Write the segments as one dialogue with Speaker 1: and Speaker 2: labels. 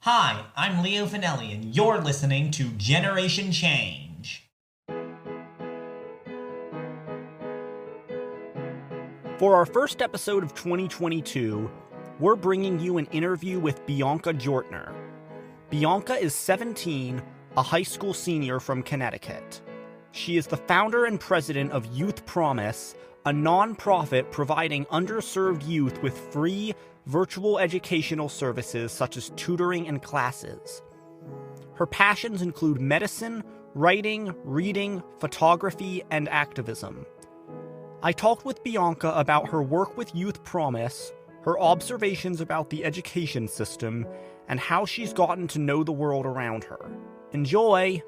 Speaker 1: Hi, I'm Leo Finelli, and you're listening to Generation Change.
Speaker 2: For our first episode of 2022, we're bringing you an interview with Bianca Jortner. Bianca is 17, a high school senior from Connecticut. She is the founder and president of Youth Promise, a nonprofit providing underserved youth with free virtual educational services such as tutoring and classes. Her passions include medicine, writing, reading, photography, and activism. I talked with Bianca about her work with Youth Promise, her observations about the education system, and how she's gotten to know the world around her. Enjoy!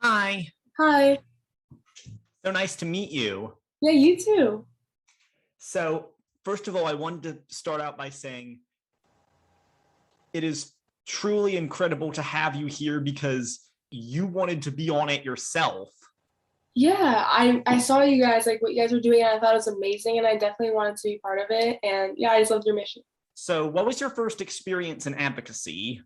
Speaker 1: Hi,
Speaker 3: Hi.
Speaker 1: so nice to meet you.
Speaker 3: Yeah, you too.
Speaker 1: So, first of all, I wanted to start out by saying it is truly incredible to have you here because you wanted to be on it yourself.
Speaker 3: Yeah, I saw you guys, like what you guys were doing, and I thought it was amazing, and I definitely wanted to be part of it. And yeah, I just loved your mission.
Speaker 1: So, what was your first experience in advocacy?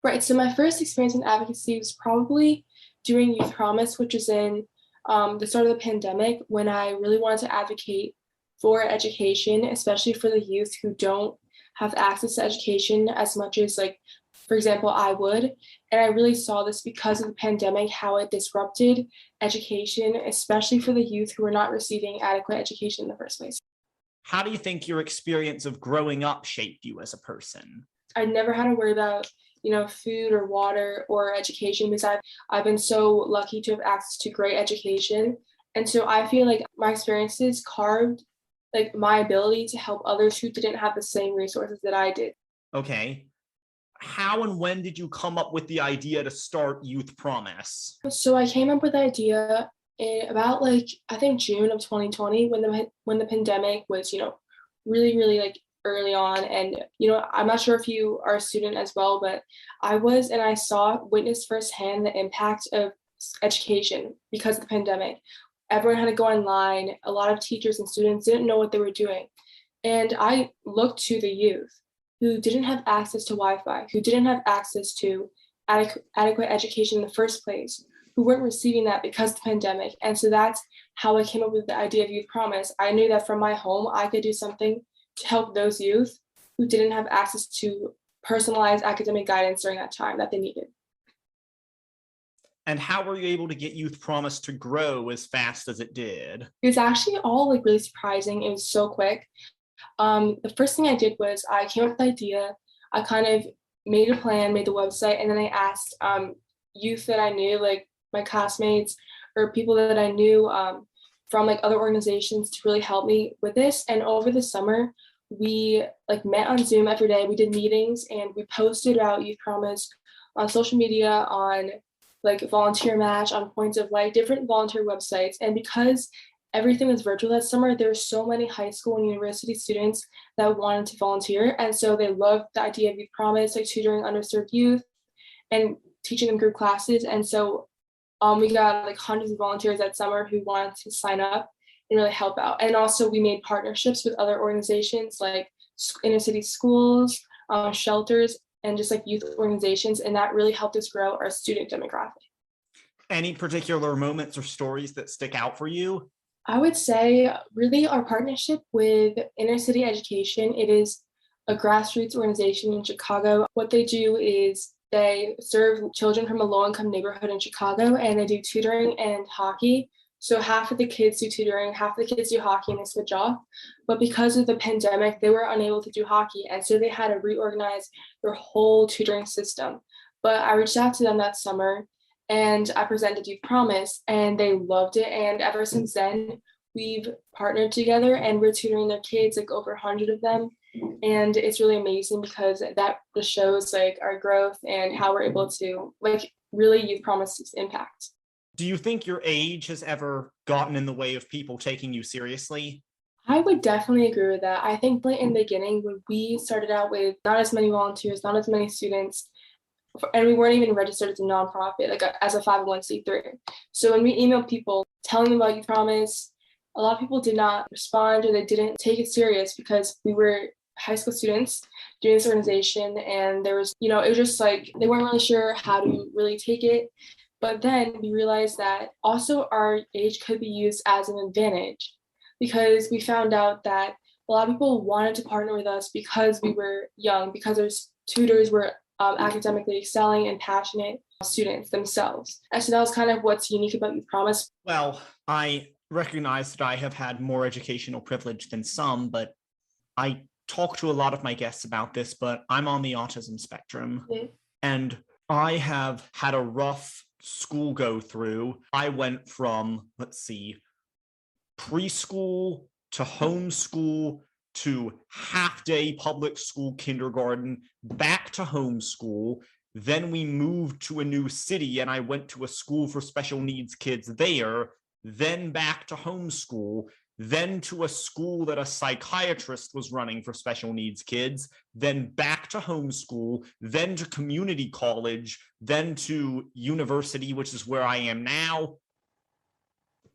Speaker 3: Right. So my first experience in advocacy was probably doing Youth Promise, which is in the start of the pandemic when I really wanted to advocate for education, especially for the youth who don't have access to education as much as, like, for example, I would. And I really saw this because of the pandemic, how it disrupted education, especially for the youth who were not receiving adequate education in the first place.
Speaker 1: How do you think your experience of growing up shaped you as a person?
Speaker 3: I never had to worry about, food or water or education because I've been so lucky to have access to great education. And so I feel like my experiences carved like my ability to help others who didn't have the same resources that I did.
Speaker 1: Okay. How and when did you come up with the idea to start Youth Promise?
Speaker 3: So I came up with the idea in about, like, I think June of 2020 when the pandemic was, really like early on. And I'm not sure if you are a student as well, but I was, and I witnessed firsthand the impact of education because of the pandemic. Everyone had to go online. A lot of teachers and students didn't know what they were doing. And I looked to the youth who didn't have access to Wi-Fi, who didn't have access to adequate education in the first place, who weren't receiving that because of the pandemic. And so that's how I came up with the idea of Youth Promise. I knew that from my home, I could do something to help those youth who didn't have access to personalized academic guidance during that time that they needed.
Speaker 1: And how were you able to get Youth Promise to grow as fast as it did?
Speaker 3: It was actually all like really surprising. It was so quick. The first thing I did was I came up with the idea. I kind of made a plan, made the website, and then I asked youth that I knew, like my classmates or people that I knew from like other organizations to really help me with this. And over the summer, we like met on Zoom every day. We did meetings and we posted about Youth Promise on social media, on like Volunteer Match, on Points of Light, different volunteer websites. And because everything was virtual that summer, there were so many high school and university students that wanted to volunteer. And so they loved the idea of Youth Promise, like tutoring underserved youth and teaching them group classes. And so we got like hundreds of volunteers that summer who wanted to sign up and really help out. And also we made partnerships with other organizations like inner city schools, shelters, and just like youth organizations. And that really helped us grow our student demographic.
Speaker 1: Any particular moments or stories that stick out for you?
Speaker 3: I would say really our partnership with Inner City Education. It is a grassroots organization in Chicago. What they do is they serve children from a low-income neighborhood in Chicago, and they do tutoring and hockey. So half of the kids do tutoring, half of the kids do hockey, and they switch off. But because of the pandemic, they were unable to do hockey, and so they had to reorganize their whole tutoring system. But I reached out to them that summer, and I presented Youth Promise, and they loved it. And ever since then, we've partnered together, and we're tutoring their kids, like over 100 of them. And it's really amazing because that just shows like our growth and how we're able to like really Youth Promise's impact.
Speaker 1: Do you think your age has ever gotten in the way of people taking you seriously?
Speaker 3: I would definitely agree with that. I think like in the beginning when we started out with not as many volunteers, not as many students, and we weren't even registered as a nonprofit, like as a 501c3. So when we emailed people telling them about Youth Promise, a lot of people did not respond, or they didn't take it serious because we were high school students doing this organization, and there was, it was just like they weren't really sure how to really take it. But then we realized that also our age could be used as an advantage, because we found out that a lot of people wanted to partner with us because we were young, because our tutors were academically excelling and passionate students themselves. And so that was kind of what's unique about Youth Promise.
Speaker 1: Well, I recognize that I have had more educational privilege than some, but I talk to a lot of my guests about this, but I'm on the autism spectrum, and I have had a rough school go through. I went from, preschool to homeschool to half-day public school kindergarten, back to homeschool. Then we moved to a new city and I went to a school for special needs kids there, then back to homeschool, then to a school that a psychiatrist was running for special needs kids, then back to homeschool, then to community college, then to university, which is where I am now.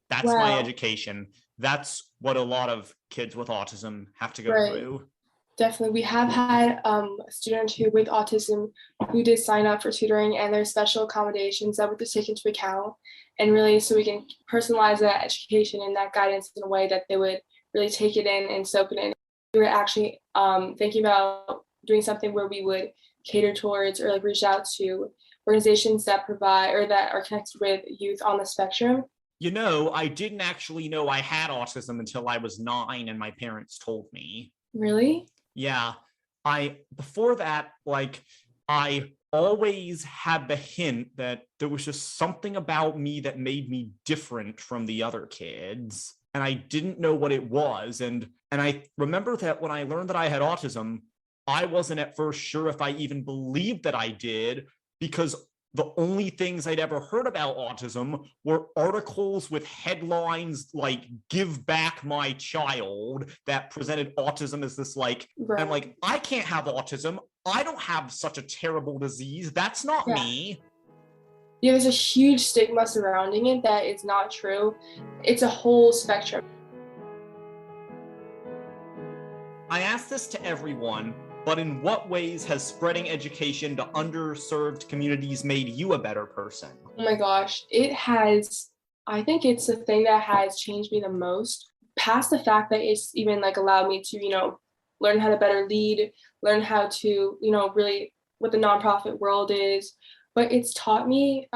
Speaker 1: That's my education. That's what a lot of kids with autism have to go through.
Speaker 3: Definitely. We have had a student with autism who did sign up for tutoring, and there's special accommodations that we could take into account, and really so we can personalize that education and that guidance in a way that they would really take it in and soak it in. We were actually thinking about doing something where we would cater towards or reach out to organizations that provide or that are connected with youth on the spectrum.
Speaker 1: I didn't actually know I had autism until I was 9 and my parents told me.
Speaker 3: Really?
Speaker 1: Yeah. Before that, I always had the hint that there was just something about me that made me different from the other kids, and I didn't know what it was. And I remember that when I learned that I had autism, I wasn't at first sure if I even believed that I did, because the only things I'd ever heard about autism were articles with headlines like "Give Back My Child" that presented autism as this I'm like, I can't have autism. I don't have such a terrible disease. That's not me.
Speaker 3: Yeah, there's a huge stigma surrounding it that is not true. It's a whole spectrum.
Speaker 1: I ask this to everyone, but in what ways has spreading education to underserved communities made you a better person?
Speaker 3: Oh my gosh, it has. I think it's the thing that has changed me the most, past the fact that it's even allowed me to, learn how to better lead, learn how to, really what the nonprofit world is. But it's taught me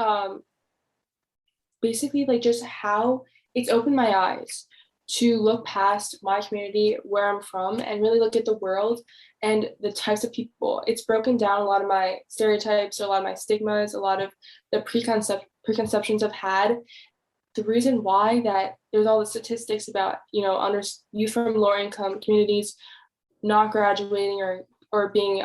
Speaker 3: basically just how it's opened my eyes to look past my community, where I'm from, and really look at the world and the types of people. It's broken down a lot of my stereotypes, a lot of my stigmas, a lot of the preconceptions I've had. The reason why that there's all the statistics about, youth from lower income communities not graduating or being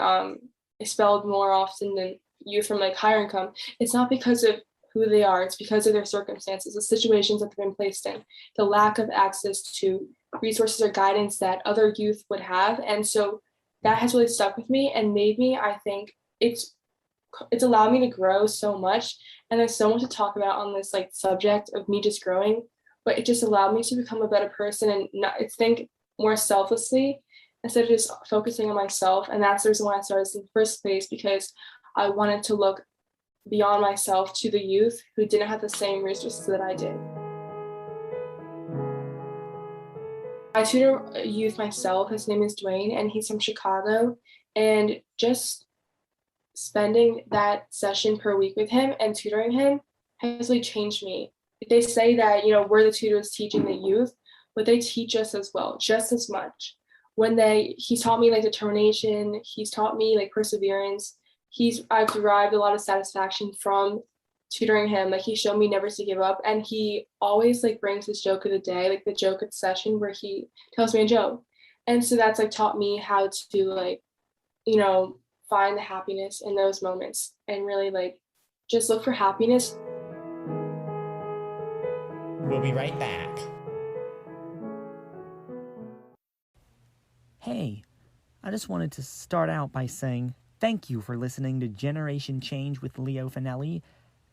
Speaker 3: expelled more often than youth from higher income. It's not because of who they are, it's because of their circumstances, the situations that they've been placed in, the lack of access to resources or guidance that other youth would have. And so that has really stuck with me and made me, I think it's allowed me to grow so much. And there's so much to talk about on this subject of me just growing, but it just allowed me to become a better person and not think more selflessly instead of just focusing on myself. And that's the reason why I started in the first place, because I wanted to look beyond myself to the youth who didn't have the same resources that I did. I tutor a youth myself. His name is Dwayne, and he's from Chicago. And just spending that session per week with him and tutoring him has really changed me. They say that, we're the tutors teaching the youth, but they teach us as well, just as much. He's taught me determination, he's taught me perseverance. I've derived a lot of satisfaction from tutoring him. He showed me never to give up, and he always brings his joke of the day, the joke of the session where he tells me a joke. And so that's taught me how to find the happiness in those moments and really just look for happiness.
Speaker 2: We'll be right back. Hey, I just wanted to start out by saying
Speaker 4: Thank you for listening to Generation Change with Leo Finelli.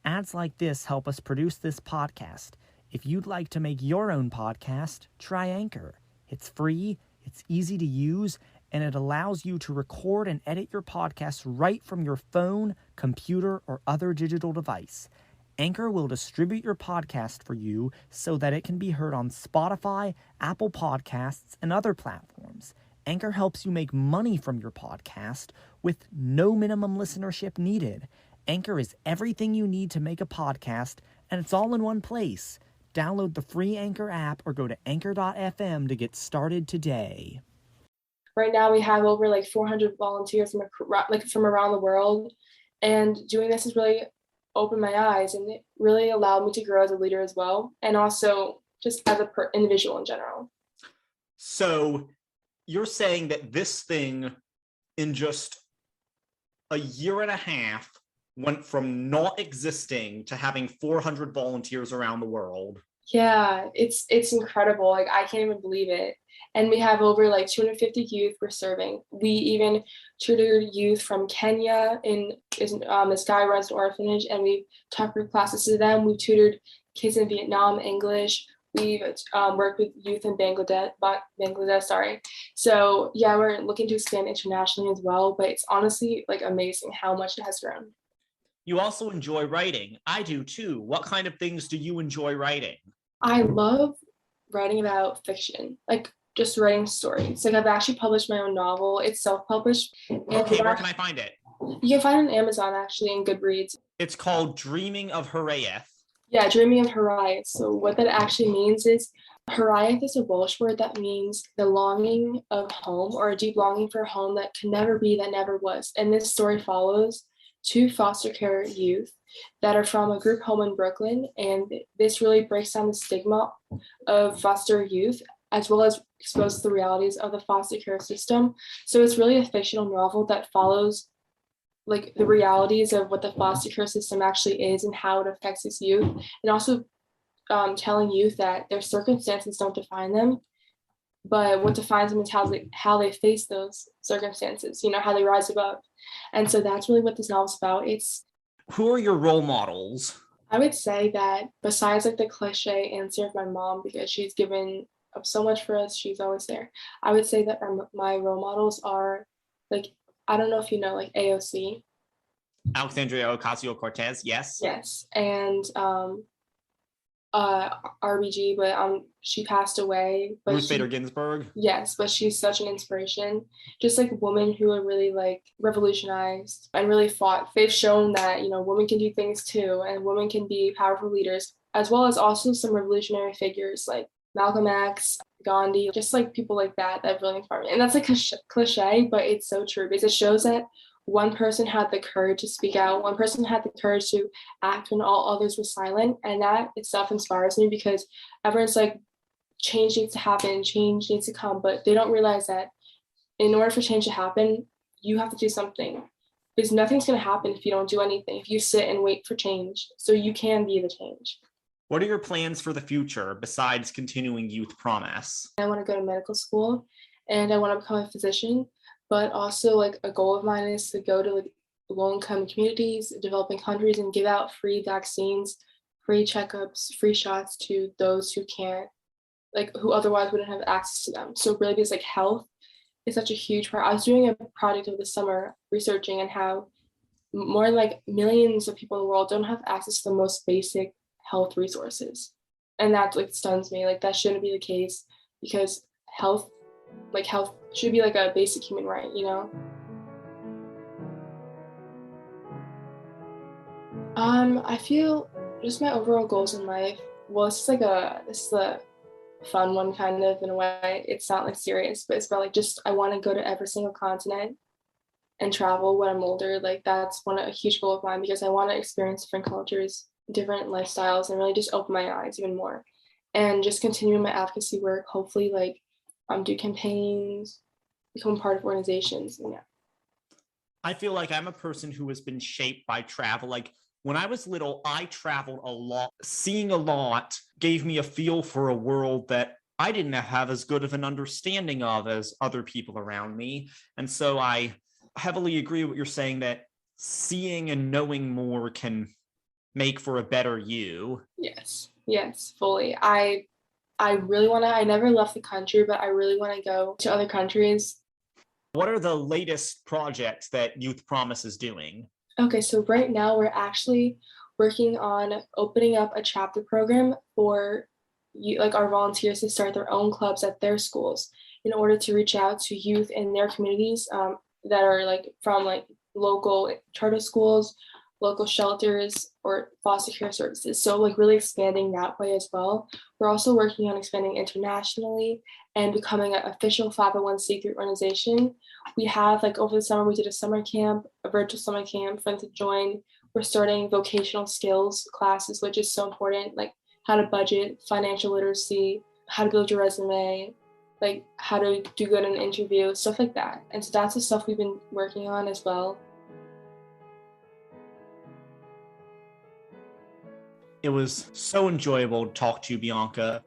Speaker 4: Ads like this help us produce this podcast. If you'd like to make your own podcast, try Anchor. It's free, it's easy to use, and it allows you to record and edit your podcast right from your phone, computer, or other digital device. Anchor will distribute your podcast for you so that it can be heard on Spotify, Apple Podcasts, and other platforms. Anchor helps you make money from your podcast with no minimum listenership needed. Anchor is everything you need to make a podcast, and it's all in one place. Download the free Anchor app or go to anchor.fm to get started today.
Speaker 3: Right now we have over 400 volunteers from around the world, and doing this has really opened my eyes, and it really allowed me to grow as a leader as well, and also just as an individual in general.
Speaker 1: So you're saying that this thing in just a year and a half went from not existing to having 400 volunteers around the world.
Speaker 3: Yeah, it's incredible. I can't even believe it. And we have over 250 youth we're serving. We even tutored youth from Kenya in this guy runs an orphanage, and we taught group classes to them. We tutored kids in Vietnam, English. We've worked with youth in Bangladesh. So yeah, we're looking to expand internationally as well, but it's honestly amazing how much it has grown.
Speaker 1: You also enjoy writing. I do too. What kind of things do you enjoy writing?
Speaker 3: I love writing about fiction, just writing stories. I've actually published my own novel. It's self-published.
Speaker 1: Okay, where can I find it?
Speaker 3: You can find it on Amazon, actually, and Goodreads.
Speaker 1: It's called Dreaming of Hiraeth.
Speaker 3: Yeah, Dreaming of Hiraeth. So what that actually means is, Hiraeth is a Welsh word that means the longing of home, or a deep longing for a home that can never be, that never was. And this story follows two foster care youth that are from a group home in Brooklyn. And this really breaks down the stigma of foster youth, as well as exposes the realities of the foster care system. So it's really a fictional novel that follows the realities of what the foster care system actually is and how it affects its youth, and also telling youth that their circumstances don't define them, but what defines them is how they face those circumstances, how they rise above. And so that's really what this novel's about.
Speaker 1: Who are your role models?
Speaker 3: I would say that besides the cliche answer of my mom, because she's given up so much for us, she's always there, I would say that my role models are I don't know if you know AOC.
Speaker 1: Alexandria Ocasio-Cortez, yes.
Speaker 3: Yes, and RBG, but she passed away. But
Speaker 1: Ruth Bader Ginsburg.
Speaker 3: Yes, but she's such an inspiration. Just women who are really revolutionized and really fought. They've shown that women can do things too, and women can be powerful leaders, as well as also some revolutionary figures like Malcolm X, Gandhi, just people like that really inspire me. And that's a cliche, but it's so true, because it shows that one person had the courage to speak out, one person had the courage to act when all others were silent, and that itself inspires me, because everyone's change needs to happen, change needs to come, but they don't realize that in order for change to happen, you have to do something, because nothing's going to happen if you don't do anything, if you sit and wait for change. So you can be the change.
Speaker 1: What are your plans for the future besides continuing Youth Promise?
Speaker 3: I want to go to medical school, and I want to become a physician, but also a goal of mine is to go to low-income communities, developing countries, and give out free vaccines, free checkups, free shots to those who can't, who otherwise wouldn't have access to them. So really, because health is such a huge part. I was doing a project over the summer researching on how more than millions of people in the world don't have access to the most basic health resources, and that stuns me. That shouldn't be the case, because health should be a basic human right, I feel just my overall goals in life, well, this is a fun one, kind of, in a way. It's not serious, but it's about I want to go to every single continent and travel when I'm older. That's a huge goal of mine, because I want to experience different cultures, different lifestyles, and really just open my eyes even more, and just continue my advocacy work, hopefully do campaigns, become part of organizations. Yeah.
Speaker 1: I feel like I'm a person who has been shaped by travel. When I was little, I traveled a lot. Seeing a lot gave me a feel for a world that I didn't have as good of an understanding of as other people around me. And so I heavily agree with what you're saying, that seeing and knowing more can make for a better you.
Speaker 3: Yes, fully. I really want to, I never left the country, but I really want to go to other countries.
Speaker 1: What are the latest projects that Youth Promise is doing?
Speaker 3: Okay, so right now we're actually working on opening up a chapter program for like our volunteers to start their own clubs at their schools in order to reach out to youth in their communities that are like from like local charter schools, local shelters, or foster care services. So like really expanding that way as well. We're also working on expanding internationally and becoming an official 501c3 organization. We have like over the summer, we did a summer camp, a virtual summer camp for them to join. We're starting vocational skills classes, which is so important, like how to budget, financial literacy, how to build your resume, like how to do good in an interview, stuff like that. And so that's the stuff we've been working on as well.
Speaker 1: It was so enjoyable to talk to you, Bianca.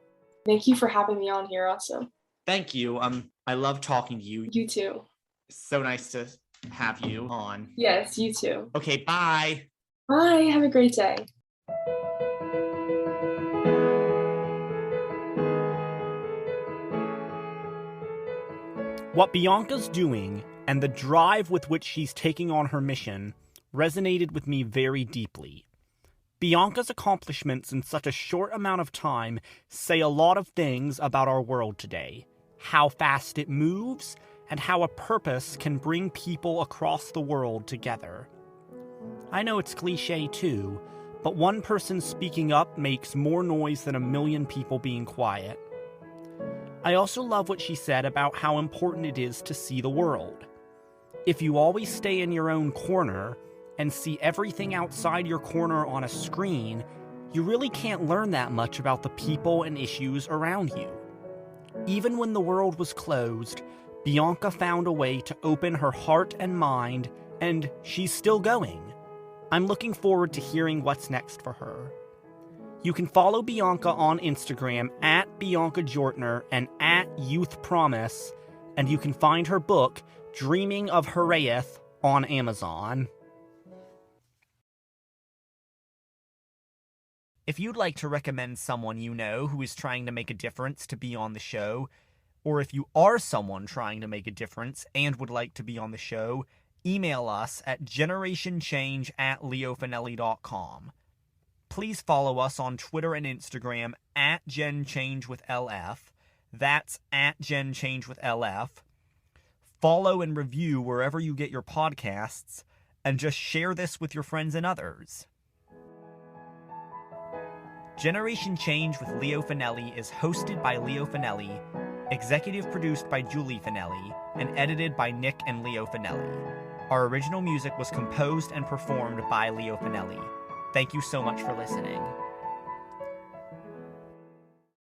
Speaker 3: Thank you for having me on here also.
Speaker 1: Thank you. I love talking to you.
Speaker 3: You too.
Speaker 1: So nice to have you on.
Speaker 3: Yes, you too.
Speaker 1: Okay, bye.
Speaker 3: Bye. Have a great day.
Speaker 2: What Bianca's doing and the drive with which she's taking on her mission resonated with me very deeply. Bianca's accomplishments in such a short amount of time say a lot of things about our world today, how fast it moves, and how a purpose can bring people across the world together. I know it's cliche too, but one person speaking up makes more noise than a million people being quiet. I also love what she said about how important it is to see the world. If you always stay in your own corner and see everything outside your corner on a screen, you really can't learn that much about the people and issues around you. Even when the world was closed, Bianca found a way to open her heart and mind, and she's still going. I'm looking forward to hearing what's next for her. You can follow Bianca on Instagram at Bianca Jortner and at Youth Promise, and you can find her book, Dreaming of Hiraeth, on Amazon. If you'd like to recommend someone you know who is trying to make a difference to be on the show, or if you are someone trying to make a difference and would like to be on the show, email us at generationchange@leofinelli.com. Please follow us on Twitter and Instagram at GenChangeWithLF. That's at GenChangeWithLF. Follow and review wherever you get your podcasts, and just share this with your friends and others. Generation Change with Leo Finelli is hosted by Leo Finelli, executive produced by Julie Finelli, and edited by Nick and Leo Finelli. Our original music was composed and performed by Leo Finelli. Thank you so much for listening.